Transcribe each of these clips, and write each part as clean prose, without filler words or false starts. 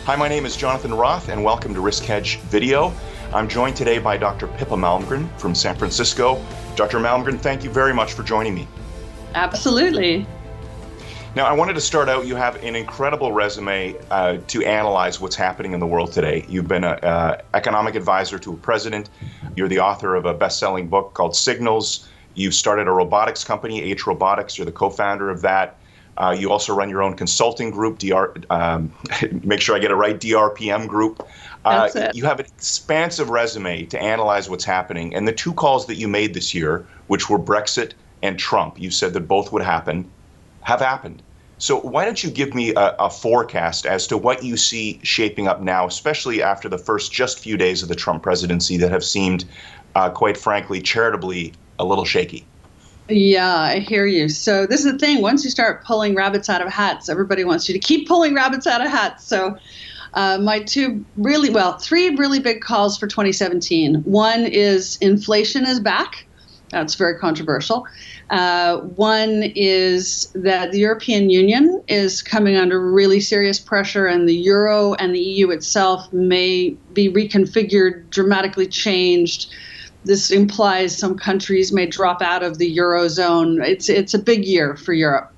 Hi, my name is Jonathan Roth, and welcome to Risk Hedge Video. I'm joined today by Dr. Pippa Malmgren from San Francisco. Dr. Malmgren, thank you very much for joining me. Absolutely. Now, I wanted to start out, you have an incredible resume to analyze what's happening in the world today. You've been an economic advisor to a president. You're the author of a best-selling book called Signals. You've started a robotics company, H Robotics. You're the co-founder of that. You also run your own consulting group, make sure I get it right, DRPM Group. That's it. You have an expansive resume to analyze what's happening. And the two calls that you made this year, which were Brexit and Trump, you said that both would happen, have happened. So why don't you give me a forecast as to what you see shaping up now, especially after the first just few days of the Trump presidency that have seemed, quite frankly, charitably a little shaky? Yeah, I hear you. So this is the thing. Once you start pulling rabbits out of hats, everybody wants you to keep pulling rabbits out of hats. So my three really big calls for 2017. One is inflation is back. That's very controversial. One is that the European Union is coming under really serious pressure, and the euro and the EU itself may be reconfigured, dramatically changed. This implies some countries may drop out of the Eurozone. It's a big year for Europe.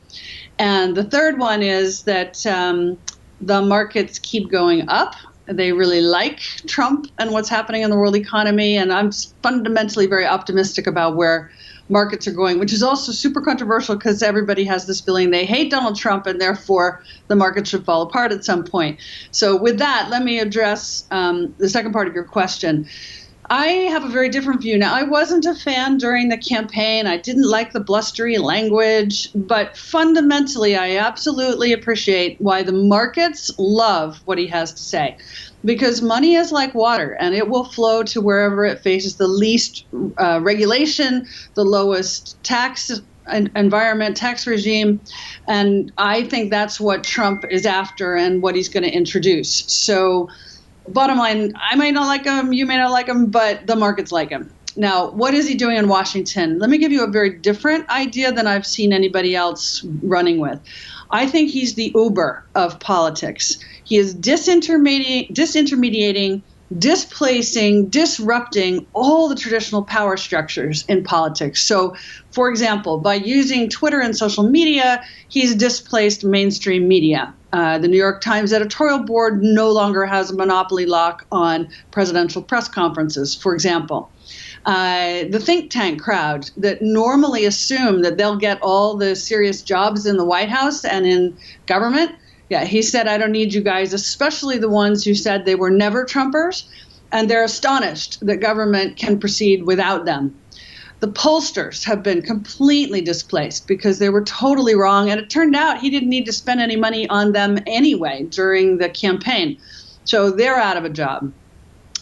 And the third one is that the markets keep going up. They really like Trump and what's happening in the world economy. And I'm fundamentally very optimistic about where markets are going, which is also super controversial because everybody has this feeling they hate Donald Trump and therefore the market should fall apart at some point. So with that, let me address the second part of your question. I have a very different view. Now, I wasn't a fan during the campaign. I didn't like the blustery language, but fundamentally, I absolutely appreciate why the markets love what he has to say. Because money is like water, and it will flow to wherever it faces the least regulation, the lowest tax environment, tax regime. And I think that's what Trump is after and what he's going to introduce. So bottom line, I may not like him, you may not like him, but the markets like him. Now, what is he doing in Washington? Let me give you a very different idea than I've seen anybody else running with. I think he's the Uber of politics. He is disintermediating, displacing, disrupting all the traditional power structures in politics. So, for example, by using Twitter and social media, he's displaced mainstream media. The New York Times editorial board no longer has a monopoly lock on presidential press conferences, for example. The think tank crowd that normally assume that they'll get all the serious jobs in the White House and in government, yeah, he said, I don't need you guys, especially the ones who said they were never Trumpers, and they're astonished that government can proceed without them. The pollsters have been completely displaced because they were totally wrong, and it turned out he didn't need to spend any money on them anyway during the campaign. So they're out of a job.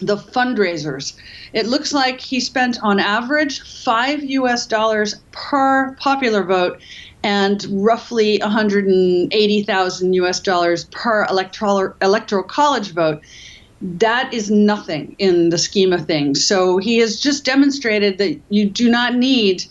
The fundraisers. It looks like he spent on average $5 per popular vote and roughly $180,000 per electoral college vote. That is nothing in the scheme of things. So he has just demonstrated that you do not need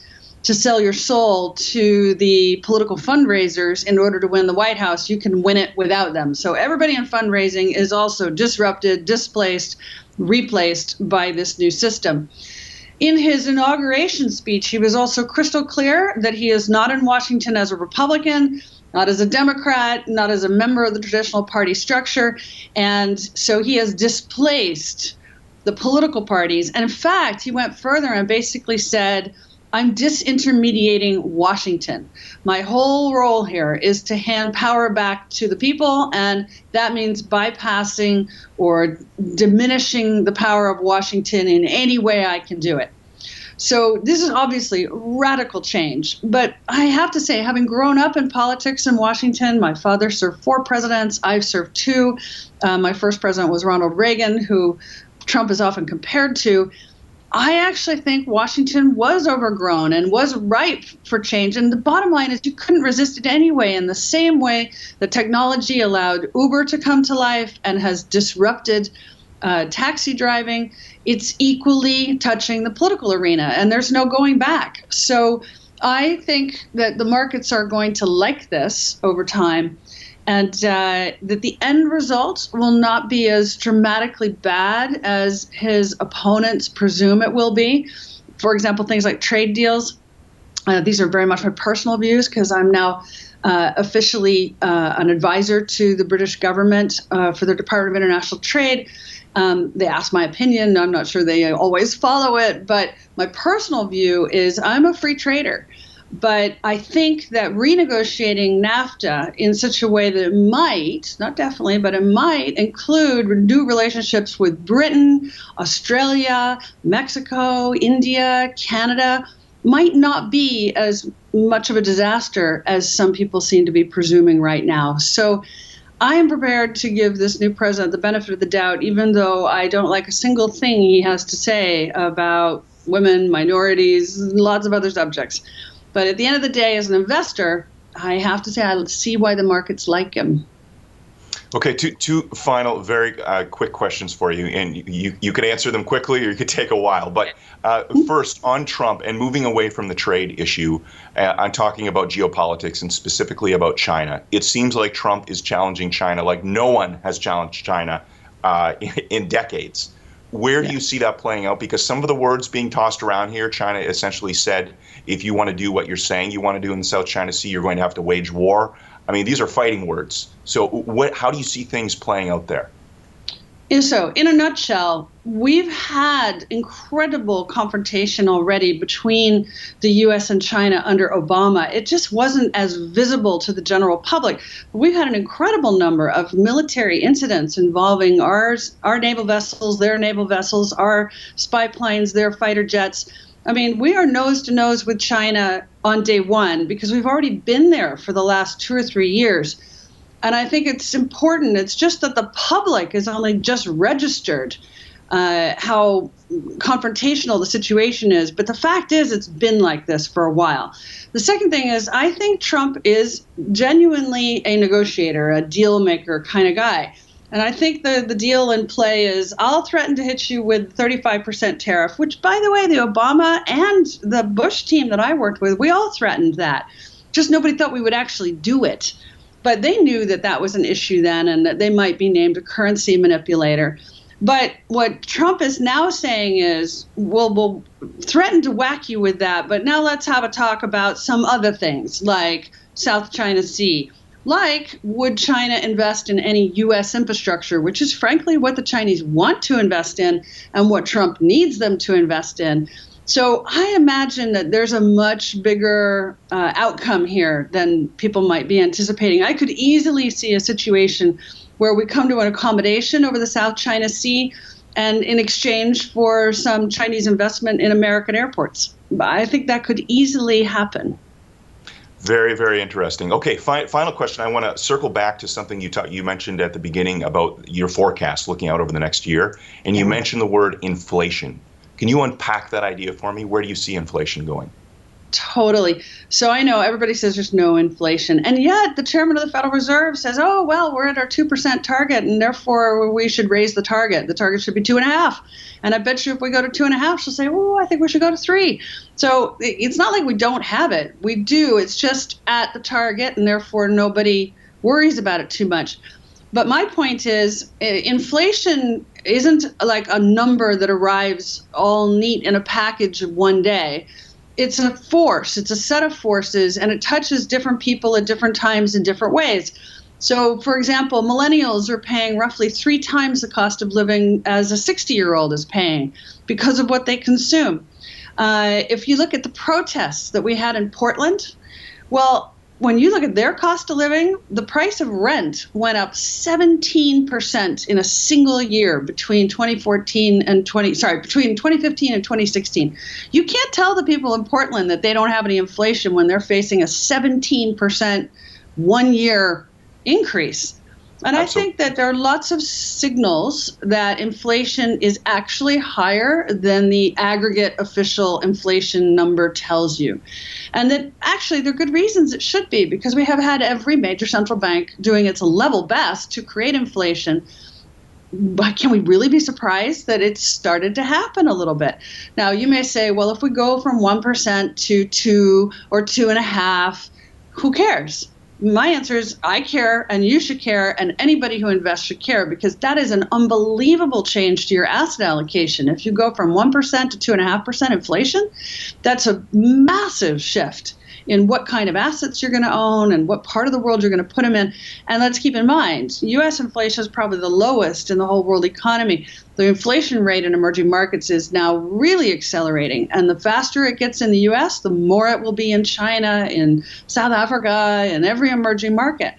to sell your soul to the political fundraisers in order to win the White House. You can win it without them. So everybody in fundraising is also disrupted, displaced, replaced by this new system. In his inauguration speech, he was also crystal clear that he is not in Washington as a Republican, not as a Democrat, not as a member of the traditional party structure. And so he has displaced the political parties. And in fact, he went further and basically said, I'm disintermediating Washington. My whole role here is to hand power back to the people, and that means bypassing or diminishing the power of Washington in any way I can do it. So this is obviously radical change. But I have to say, having grown up in politics in Washington, my father served 4 presidents. I've served 2. My first president was Ronald Reagan, who Trump is often compared to. I actually think Washington was overgrown and was ripe for change. And the bottom line is you couldn't resist it anyway. In the same way that technology allowed Uber to come to life and has disrupted taxi driving, it's equally touching the political arena, and there's no going back. So I think that the markets are going to like this over time. and that the end result will not be as dramatically bad as his opponents presume it will be. For example, things like trade deals. These are very much my personal views because I'm now officially an advisor to the British government for the Department of International Trade. They ask my opinion. I'm not sure they always follow it, but my personal view is I'm a free trader. But I think that renegotiating NAFTA in such a way that it might, not definitely, but it might include new relationships with Britain, Australia, Mexico, India, Canada, might not be as much of a disaster as some people seem to be presuming right now. So I am prepared to give this new president the benefit of the doubt, even though I don't like a single thing he has to say about women, minorities, lots of other subjects. But at the end of the day, as an investor, I have to say I see why the markets like him. Okay, two final very quick questions for you, and you could answer them quickly or you could take a while. But first, on Trump and moving away from the trade issue, I'm talking about geopolitics and specifically about China. It seems like Trump is challenging China like no one has challenged China in decades. Where do you see that playing out? Because some of the words being tossed around here, China essentially said, if you want to do what you're saying you want to do in the South China Sea, you're going to have to wage war. I mean, these are fighting words. So how do you see things playing out there? So, in a nutshell, we've had incredible confrontation already between the U.S. and China under Obama. It just wasn't as visible to the general public. We've had an incredible number of military incidents involving our naval vessels, their naval vessels, our spy planes, their fighter jets. I mean, we are nose to nose with China on day one because we've already been there for the last 2 or 3 years. And I think it's important. It's just that the public is only just registered how confrontational the situation is. But the fact is, it's been like this for a while. The second thing is, I think Trump is genuinely a negotiator, a deal maker kind of guy. And I think the deal in play is I'll threaten to hit you with 35% tariff, which, by the way, the Obama and the Bush team that I worked with, we all threatened that. Just nobody thought we would actually do it. But they knew that that was an issue then and that they might be named a currency manipulator. But what Trump is now saying is, well, we'll threaten to whack you with that, but now let's have a talk about some other things like South China Sea. Like, would China invest in any U.S. infrastructure, which is frankly what the Chinese want to invest in and what Trump needs them to invest in. So I imagine that there's a much bigger outcome here than people might be anticipating. I could easily see a situation where we come to an accommodation over the South China Sea and in exchange for some Chinese investment in American airports. I think that could easily happen. Very, very interesting. Okay, final question. I want to circle back to something you mentioned at the beginning about your forecast looking out over the next year, and you mentioned the word inflation. Can you unpack that idea for me? Where do you see inflation going? Totally. So I know everybody says there's no inflation, and yet the chairman of the Federal Reserve says, oh, well, we're at our 2% target, and therefore we should raise the target. The target should be 2.5. And I bet you if we go to 2.5, she'll say, oh, I think we should go to 3. So it's not like we don't have it. We do. It's just at the target, and therefore nobody worries about it too much. But my point is, inflation isn't like a number that arrives all neat in a package one day. It's a force. It's a set of forces, and it touches different people at different times in different ways. So, for example, millennials are paying roughly 3 times the cost of living as a 60-year-old is paying because of what they consume. If you look at the protests that we had in Portland, well, when you look at their cost of living, the price of rent went up 17% in a single year between 2015 and 2016. You can't tell the people in Portland that they don't have any inflation when they're facing a 17% one-year increase. And I think that there are lots of signals that inflation is actually higher than the aggregate official inflation number tells you. And that actually there are good reasons it should be, because we have had every major central bank doing its level best to create inflation. But can we really be surprised that it's started to happen a little bit? Now, you may say, well, if we go from 1% to 2 or 2.5%, who cares? my answer is I care, and you should care, and anybody who invests should care, because that is an unbelievable change to your asset allocation. If you go from 1% to 2.5% inflation, that's a massive shift in what kind of assets you're going to own and what part of the world you're going to put them in. And let's keep in mind, U.S. inflation is probably the lowest in the whole world economy. The inflation rate in emerging markets is now really accelerating. And the faster it gets in the U.S., the more it will be in China, in South Africa, in every emerging market.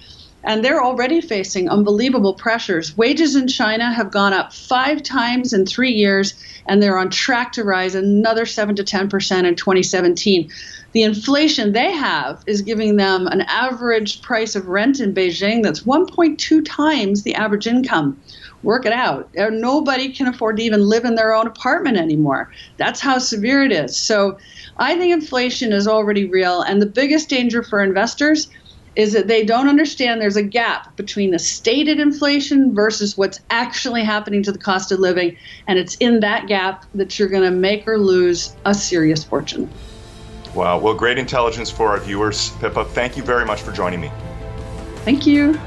And they're already facing unbelievable pressures. Wages in China have gone up 5 times in 3 years, and they're on track to rise another 7 to 10% in 2017. The inflation they have is giving them an average price of rent in Beijing that's 1.2 times the average income. Work it out. Nobody can afford to even live in their own apartment anymore. That's how severe it is. So I think inflation is already real. And the biggest danger for investors is that they don't understand there's a gap between the stated inflation versus what's actually happening to the cost of living. And it's in that gap that you're going to make or lose a serious fortune. Wow. Well, great intelligence for our viewers. Pippa, thank you very much for joining me. Thank you.